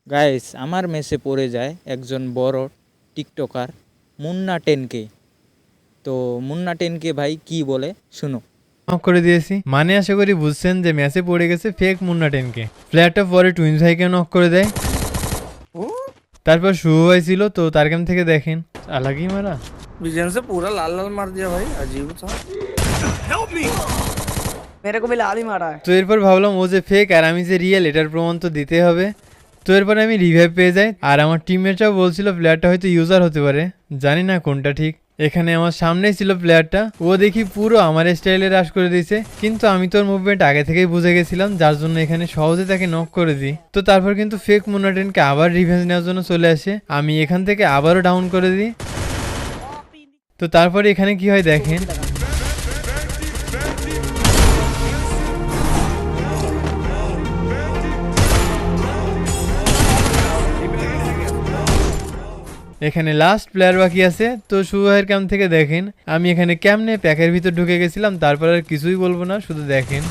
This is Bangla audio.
গাইস আমার মেসে পড়ে যায় একজন বড় টিকটকার মুন্না 10K। তো মুন্না 10K ভাই কি বলে শুনো। নক করে দিয়েছি, মানে আশা করি বুঝছেন যে ম্যাচে পড়ে গেছে ফেক মুন্না 10K। ফ্ল্যাটটা পরে টুইন্স ভাইকে নক করে দেয়। তারপর শুরু হয়েছিল, তো তার কাম থেকে দেখেন আলাগি মারা विजन से पूरा लाल लाल मार दिया भाई, अजीब था। मेरे को भी लाल ही मारा है। তো এরপর ভাবলাম ও যে ফেক আর আমি যে রিয়েল, এটার প্রমাণ তো দিতে হবে। তো এরপর আমি রিভাইভ পেয়ে যাই, আর আমার টিমমেটরাও বলছিল প্লেয়ারটা হয়তো ইউজার হতে পারে, জানি না কোনটা ঠিক। এখানে আমার সামনেই ছিল প্লেয়ারটা, ও দেখি পুরো আমার স্টাইলে রাশ করে দিয়েছে, কিন্তু আমি তোর মুভমেন্ট আগে থেকেই বুঝে গেছিলাম, যার জন্য এখানে সহজে তাকে নক করে দিই। তো তারপর কিন্তু ফেক মুন্না 10K আবার রিভেঞ্জ নেওয়ার জন্য চলে আসে, আমি এখান থেকে আবারও ডাউন করে দিই। তো তারপরে এখানে কি হয় দেখেন, এখানে লাস্ট প্লেয়ার বাকি আছে। তো সুবাহের ক্যাম্প থেকে দেখেন আমি এখানে কেমনে প্যাকের ভিতর ঢুকে গেছিলাম, তারপর আর কিছুই বলবো না, শুধু দেখেন।